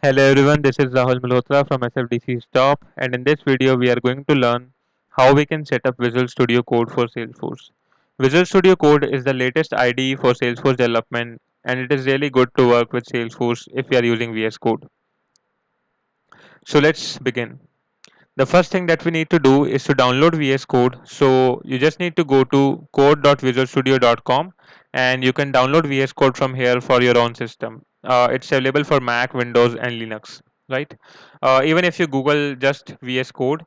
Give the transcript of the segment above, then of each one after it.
Hello everyone, this is Rahul Malhotra from SFDC Stop, and in this video we are going to learn how we can set up Visual Studio Code for Salesforce. Visual Studio Code is the latest IDE for Salesforce development, and it is really good to work with Salesforce if you are using VS Code. So let's begin. The first thing that we need to do is to download VS Code. So you just need to go to code.visualstudio.com and you can download VS Code from here for your own system. It's available for Mac, Windows, and Linux, right? Even if you Google just VS Code,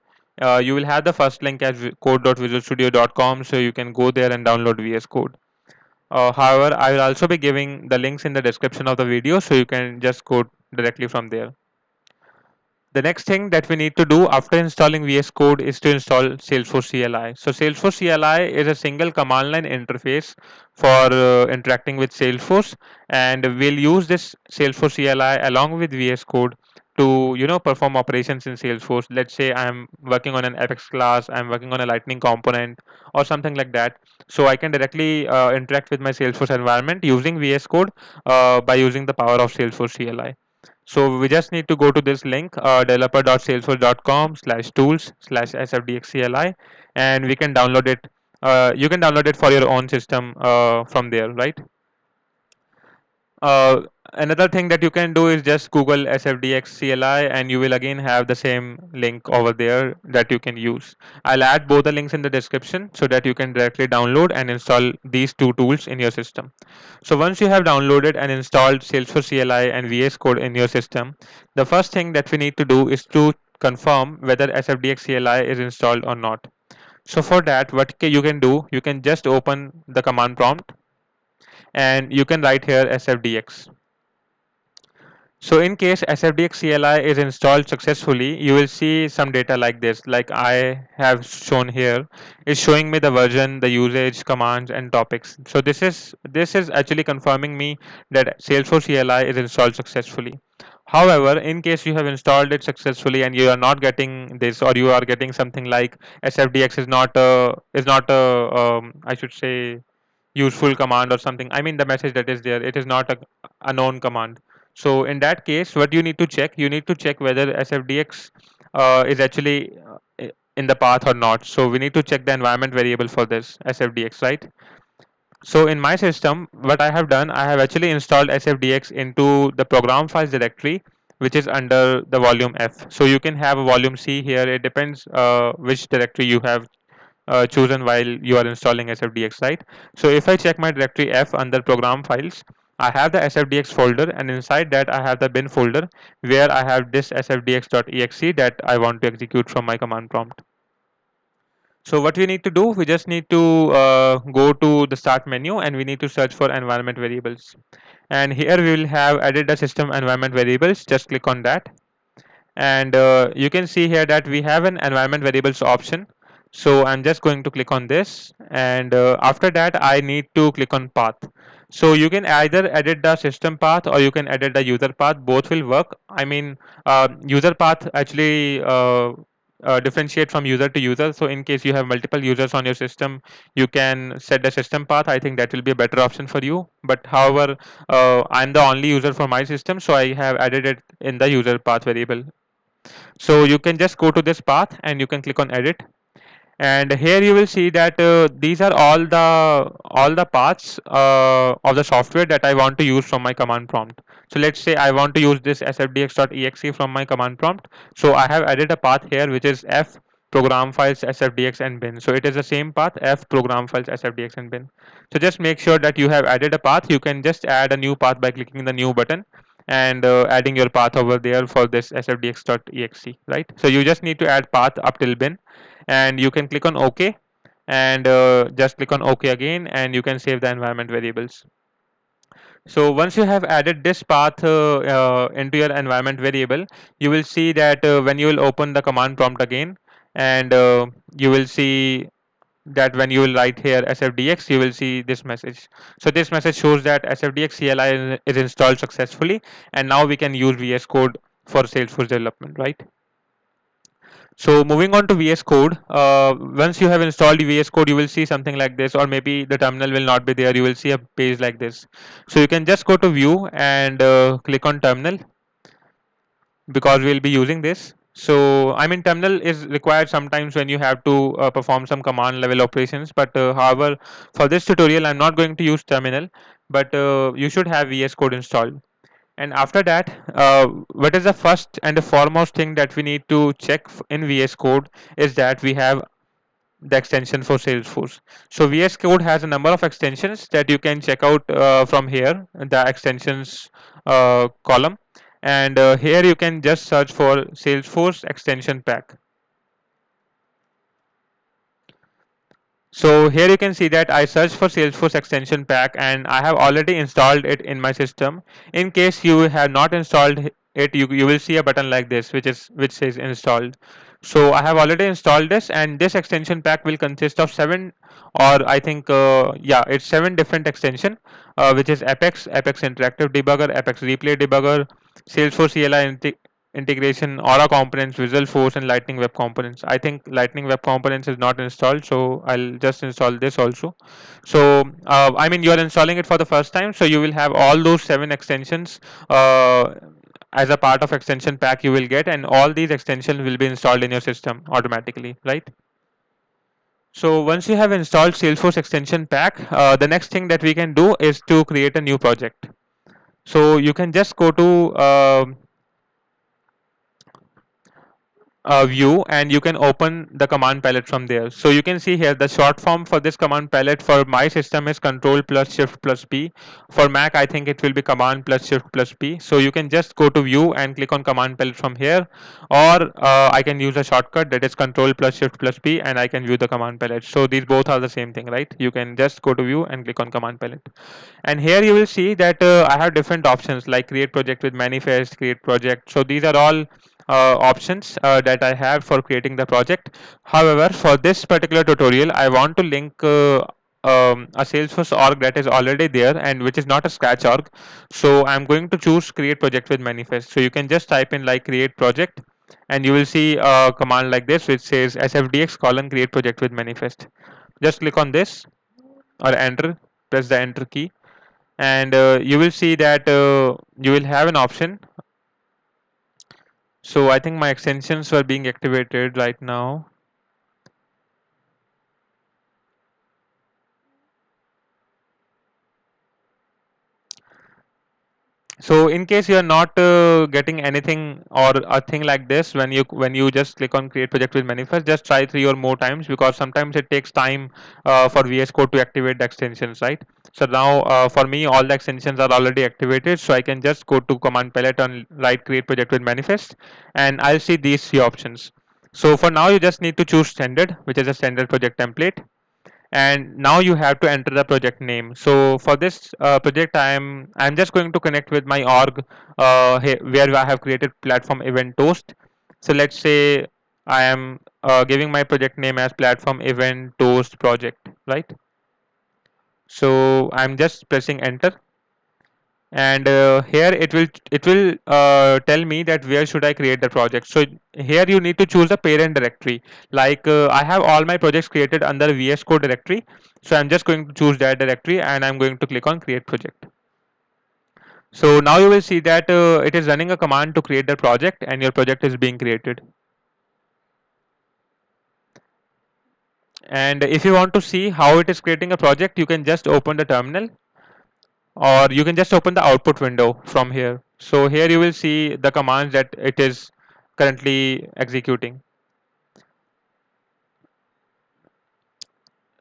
you will have the first link as code.visualstudio.com, so you can go there and download VS Code. However, I will also be giving the links in the description of the video, so you can just go directly from there. The next thing that we need to do after installing VS Code is to install Salesforce CLI. So Salesforce CLI is a single command line interface for interacting with Salesforce, and we'll use this Salesforce CLI along with VS Code to perform operations in Salesforce. Let's say I'm working on an Apex class, I'm working on a Lightning component, or something like that. So I can directly interact with my Salesforce environment using VS Code by using the power of Salesforce CLI. So we just need to go to this link, developer.salesforce.com/tools/sfdxcli, and we can download it. You can download it for your own system from there, right? Another thing that you can do is just Google SFDX CLI and you will again have the same link over there that you can use. I'll add both the links in the description so that you can directly download and install these two tools in your system. So once you have downloaded and installed Salesforce CLI and VS Code in your system, the first thing that we need to do is to confirm whether SFDX CLI is installed or not. So for that, what you can do, you can just open the command prompt and you can write here SFDX. So in case SFDX CLI is installed successfully, you will see some data like this, like I have shown here, is showing me the version, the usage, commands, and topics. So this is actually confirming me that Salesforce CLI is installed successfully. However, in case you have installed it successfully and you are not getting this, or you are getting something like SFDX is not a I should say useful command or something. I mean the message that is there, it is not a known command. So in that case, what you need to check whether SFDX is actually in the path or not. So we need to check the environment variable for this SFDX, right? So in my system, what I have done, I have actually installed SFDX into the program files directory, which is under the volume F. So you can have a volume C here. It depends which directory you have chosen while you are installing SFDX, right? So if I check my directory F under program files, I have the SFDX folder, and inside that I have the bin folder where I have this sfdx.exe that I want to execute from my command prompt. So what we need to do, we just need to go to the start menu and we need to search for environment variables. And here we will have added the system environment variables. Just click on that. And you can see here that we have an environment variables option. So I'm just going to click on this, and after that I need to click on path. So you can either edit the system path or you can edit the user path. Both will work. I mean, user path actually differentiate from user to user. So in case you have multiple users on your system, you can set the system path. I think that will be a better option for you. But however, I'm the only user for my system, so I have added it in the user path variable. So you can just go to this path and you can click on edit, and here you will see that these are all the paths of the software that I want to use from my command prompt. So let's say I want to use this sfdx.exe from my command prompt. So I have added a path here which is f program files sfdx and bin. So it is the same path, f program files sfdx and bin. So just make sure that you have added a path. You can just add a new path by clicking the new button and adding your path over there for this sfdx.exe, right? So you just need to add path up till bin, and you can click on OK, and just click on OK again, and you can save the environment variables. So once you have added this path into your environment variable, you will see that when you will open the command prompt again, and you will see that when you will write here sfdx, you will see this message. So this message shows that sfdx CLI is installed successfully, and now we can use VS Code for Salesforce development, right? So moving on to VS Code, once you have installed the VS Code, you will see something like this, or maybe the terminal will not be there. You will see a page like this. So you can just go to View and click on Terminal. because we'll be using this. So I mean terminal is required sometimes when you have to perform some command level operations, but however for this tutorial I'm not going to use terminal, but you should have VS Code installed. And after that, what is the first and the foremost thing that we need to check in VS Code is that we have the extension for Salesforce. So VS Code has a number of extensions that you can check out from here, the extensions column. And here you can just search for Salesforce extension pack. So here you can see that I searched for Salesforce extension pack and I have already installed it in my system. In case you have not installed it, you will see a button like this which says installed. So I have already installed this, and this extension pack will consist of seven, or I think yeah, it's seven different extension, which is Apex, Apex Interactive Debugger, Apex Replay Debugger, Salesforce CLI integration, Aura components, Visual Force, and Lightning Web Components. I think Lightning Web Components is not installed, so I'll just install this also. So I mean you're installing it for the first time, so you will have all those seven extensions as a part of extension pack you will get, and all these extensions will be installed in your system automatically, right? So once you have installed Salesforce extension pack, the next thing that we can do is to create a new project. So you can just go to view, and you can open the command palette from there. So you can see here the short form for this command palette for my system is control plus shift plus P. For Mac I think it will be command plus shift plus P. So you can just go to view and click on command palette from here, or I can use a shortcut that is control plus shift plus P, and I can view the command palette. So these both are the same thing, right? You can just go to view and click on command palette, and here you will see that I have different options like create project with manifest, create project. So these are all options that I have for creating the project. However, for this particular tutorial, I want to link a Salesforce org that is already there and which is not a scratch org. So I'm going to choose create project with manifest. So you can just type in like create project, and you will see a command like this which says sfdx colon create project with manifest. Just click on this or enter, press the enter key, and you will see that you will have an option. So I think my extensions were being activated right now. So in case you are not getting anything or a thing like this when you just click on create project with manifest, just try 3 or more times, because sometimes it takes time for VS Code to activate the extensions, right? So now for me all the extensions are already activated, so I can just go to command palette and write create project with manifest, and I'll see these three options. So for now you just need to choose standard, which is a standard project template, and now you have to enter the project name. So for this project I'm just going to connect with my org where I have created platform event toast. So let's say I am giving my project name as platform event toast project, right? So I'm just pressing enter, and here it will tell me that where should I create the project. So here you need to choose a parent directory. Like I have all my projects created under VS Code directory, so I'm just going to choose that directory and I'm going to click on create project. So now you will see that it is running a command to create the project and your project is being created. And if you want to see how it is creating a project, you can just open the terminal, or you can just open the output window from here. So here you will see the commands that it is currently executing.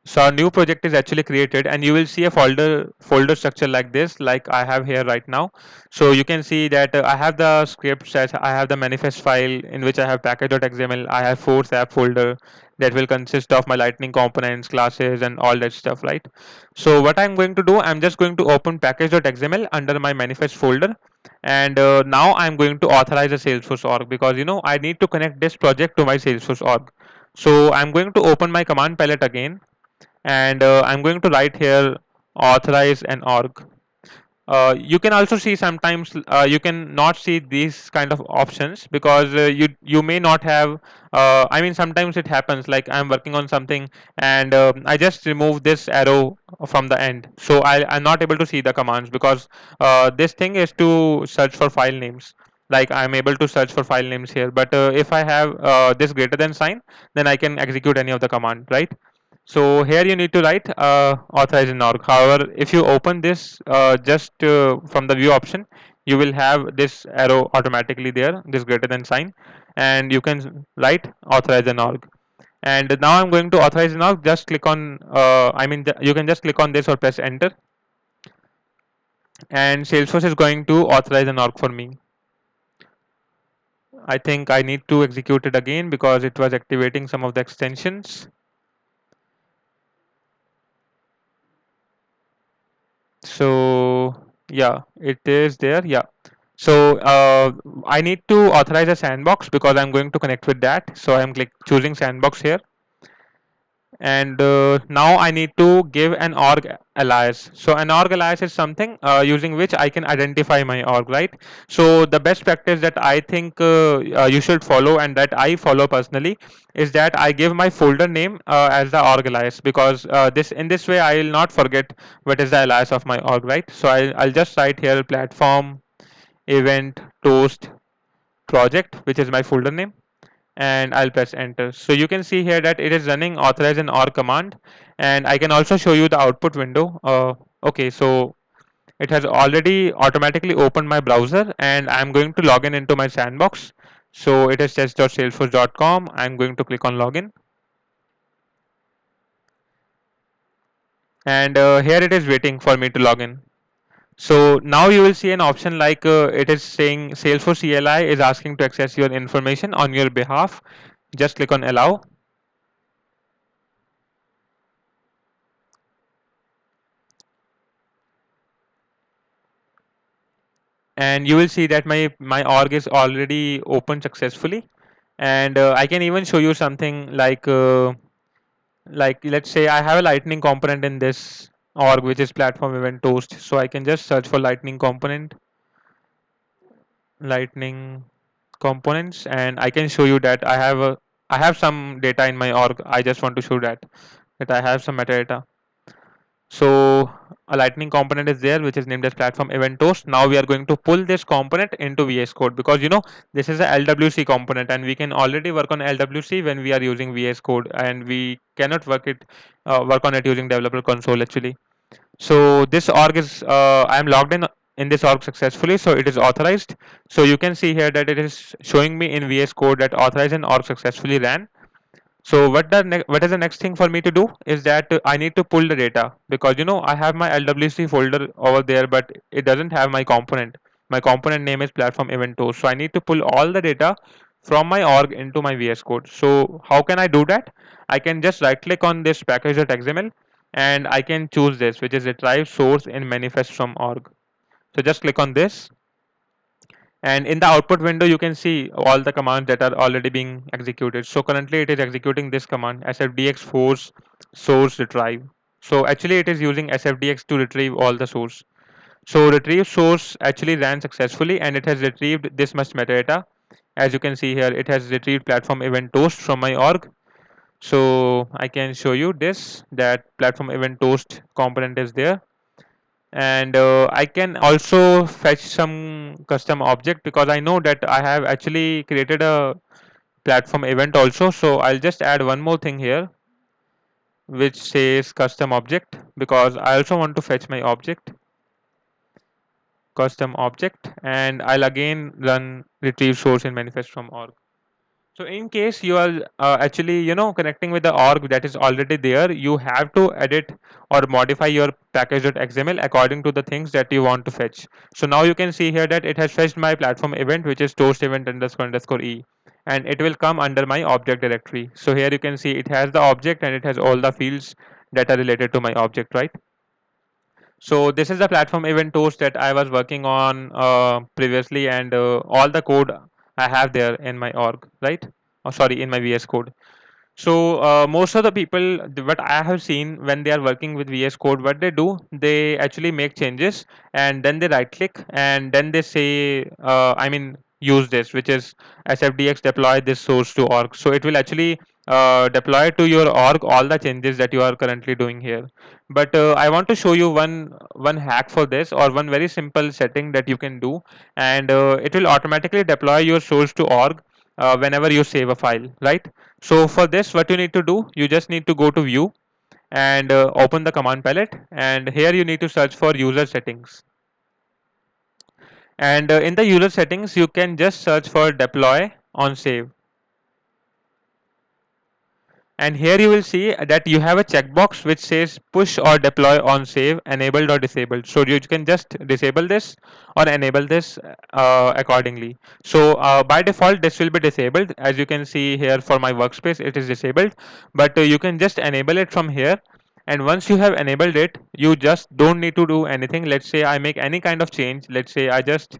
So a new project is actually created, and you will see a folder structure like this, like I have here right now. So you can see that I have the scripts, as I have the manifest file in which I have package.xml. I have force app folder that will consist of my lightning components, classes, and all that stuff, right? So what I'm going to do, I'm just going to open package.xml under my manifest folder, and now I'm going to authorize a Salesforce org, because I need to connect this project to my Salesforce org. So I'm going to open my command palette again, and I'm going to write here authorize an org. You can also see sometimes you can not see these kind of options because you may not have. I mean, sometimes it happens. Like I'm working on something and I just remove this arrow from the end, so I'm not able to see the commands because this thing is to search for file names. like I'm able to search for file names here. But if I have this greater than sign, then I can execute any of the command, right? So here you need to write authorize in org. However, if you open this just from the view option, you will have this arrow automatically there, this greater than sign, and you can write authorize in org. And now I'm going to authorize in org. Just click on, you can just click on this or press enter, and Salesforce is going to authorize an org for me. I think I need to execute it again because it was activating some of the extensions. So yeah, it is there. Yeah. So I need to authorize a sandbox because I'm going to connect with that. So I'm choosing sandbox here. And now I need to give an org alias. So an org alias is something using which I can identify my org, right? So the best practice that I think you should follow and that I follow personally is that I give my folder name as the org alias, because this in this way I will not forget what is the alias of my org, right? So I'll just write here platform event toast project, which is my folder name, and I'll press enter. So you can see here that it is running authorize an OR command, and I can also show you the output window. Okay, so it has already automatically opened my browser, and I'm going to log in into my sandbox. So it is test.salesforce.com. I'm going to click on login, and here it is waiting for me to log in. So now you will see an option like it is saying Salesforce CLI is asking to access your information on your behalf. Just click on allow, and you will see that my org is already open successfully. And I can even show you something like let's say I have a lightning component in this org, which is platform event toast. So I can just search for lightning component, lightning components, and I can show you that I have some data in my org. I just want to show that I have some metadata. So a lightning component is there, which is named as platform event toast. Now we are going to pull this component into VS Code, because this is a LWC component, and we can already work on LWC when we are using VS Code, and we cannot work on it using developer console actually. So this org is I am logged in this org successfully, so it is authorized. So you can see here that it is showing me in VS Code that authorized and org successfully ran. So what is the next thing for me to do is that I need to pull the data, because I have my LWC folder over there, but it doesn't have my component. My component name is platform event toast. So I need to pull all the data from my org into my VS Code. So how can I do that? I can just right click on this package.xml, and I can choose this, which is retrieve source in manifest from org. So just click on this, and in the output window you can see all the commands that are already being executed. So currently it is executing this command, sfdx force source retrieve. So actually it is using sfdx to retrieve all the source. So retrieve source actually ran successfully, and it has retrieved this much metadata. As you can see here, it has retrieved platform event toast from my org. So I can show you this, that platform event toast component is there. And I can also fetch some custom object, because I know that I have actually created a platform event also. So I'll just add one more thing here, which says custom object, because I also want to fetch my object, custom object, and I'll again run retrieve source in manifest from org. So in case you are actually connecting with the org that is already there, you have to edit or modify your package.xml according to the things that you want to fetch. So now you can see here that it has fetched my platform event, which is toast event underscore underscore e, and it will come under my object directory. So here you can see it has the object, and it has all the fields that are related to my object, right? So this is the platform event toast that I was working on previously, and all the code I have there in my org, right? Or sorry, in my VS Code. So most of the people, what I have seen when they are working with VS Code, what they do, they actually make changes, and then they right click, and then they say, use this, which is sfdx deploy this source to org. So it will actually deploy to your org all the changes that you are currently doing here. But I want to show you one hack for this, or one very simple setting that you can do, and it will automatically deploy your source to org whenever you save a file, right? So for this, what you need to do, you just need to go to view and open the command palette, and here you need to search for user settings. And in the user settings, you can just search for deploy on save. And here you will see that you have a checkbox which says push or deploy on save, enabled or disabled. So you can just disable this or enable this accordingly. So by default, this will be disabled. As you can see here for my workspace, it is disabled, but you can just enable it from here. And once you have enabled it, you just don't need to do anything. Let's say I make any kind of change. Let's say I just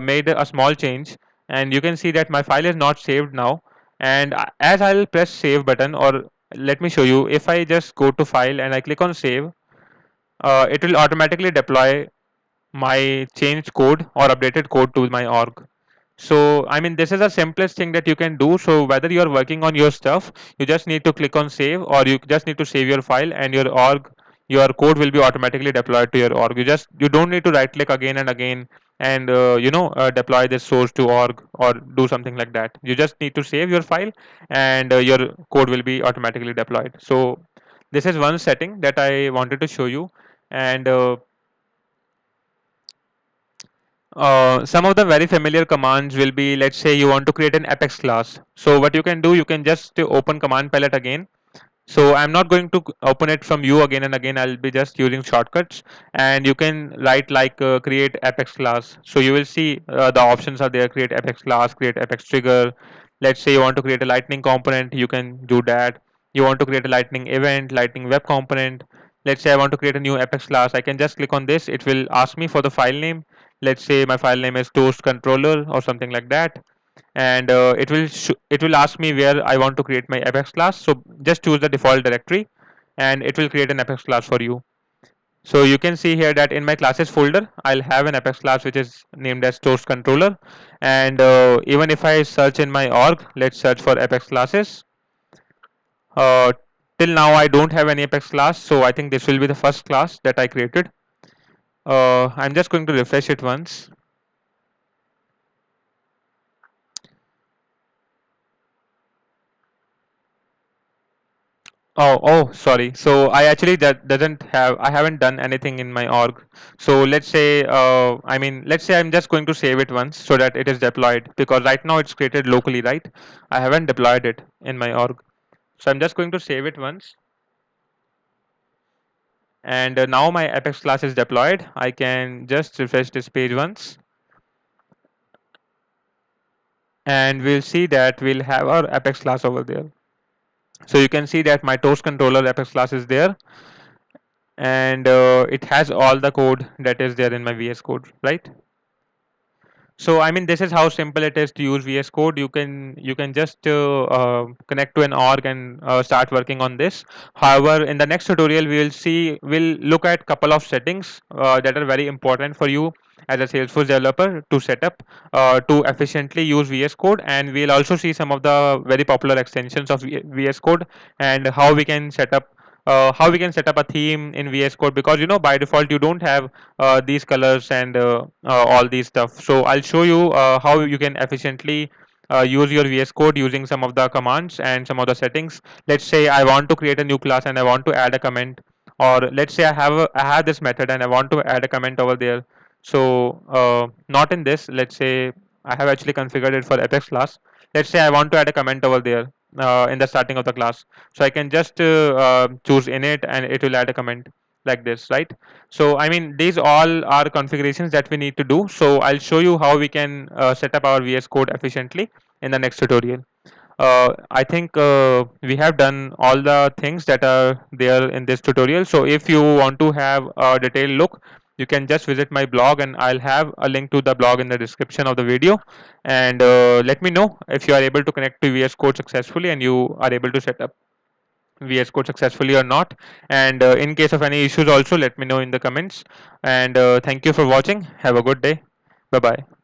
made a small change, and you can see that my file is not saved now. And as I'll press save button, or let me show you, if I just go to file and I click on save, it will automatically deploy my changed code or updated code to my org. So I mean, this is the simplest thing that you can do. So whether you're working on your stuff, you just need to click on save, or you just need to save your file, and your code will be automatically deployed to your org. You don't need to right click again and again and deploy this source to org or do something like that. You just need to save your file, and your code will be automatically deployed. So this is one setting that I wanted to show you. And some of the very familiar commands will be, let's say you want to create an Apex class. So what you can do, you can just open command palette again. So I'm not going to open it from you again and again. I'll be just using shortcuts, and you can write like create Apex class. So you will see the options are there: create Apex class, create Apex trigger. Let's say you want to create a lightning component, you can do that. You want to create a lightning event, lightning web component. Let's say I want to create a new Apex class. I can just click on this. It will ask me for the file name. Let's say my file name is toast controller or something like that, and it will ask me where I want to create my Apex class. So just choose the default directory, and it will create an Apex class for you. So you can see here that in my classes folder, I'll have an Apex class which is named as toast controller. And even if I search in my org, let's search for Apex classes. Uh, till now I don't have any Apex class, so I think this will be the first class that I created. I'm just going to refresh it once. Sorry. So I actually I haven't done anything in my org. So let's say I'm just going to save it once so that it is deployed, because right now it's created locally, right? I haven't deployed it in my org. So I'm just going to save it once. And now my Apex class is deployed. I can just refresh this page once. And we'll see that we'll have our Apex class over there. So you can see that my toast controller Apex class is there, and it has all the code that is there in my VS Code, right? So I mean, this is how simple it is to use VS Code. You can just connect to an org and start working on this. However, in the next tutorial, we'll look at couple of settings that are very important for you as a Salesforce developer to set up to efficiently use VS Code, and we'll also see some of the very popular extensions of VS Code, and how we can set up a theme in VS Code, because by default you don't have these colors and all these stuff. So I'll show you how you can efficiently use your VS Code using some of the commands and some of the settings. Let's say I want to create a new class and I want to add a comment, or let's say I have this method and I want to add a comment over there. So not in this. Let's say I have actually configured it for Apex class. Let's say I want to add a comment over there in the starting of the class. So I can just choose init, and it will add a comment like this, right? So I mean, these all are configurations that we need to do. So I'll show you how we can set up our VS Code efficiently in the next tutorial. I think we have done all the things that are there in this tutorial. So if you want to have a detailed look, you can just visit my blog, and I'll have a link to the blog in the description of the video. And let me know if you are able to connect to VS Code successfully and you are able to set up VS Code successfully or not. And in case of any issues also, let me know in the comments. And thank you for watching. Have a good day. Bye bye.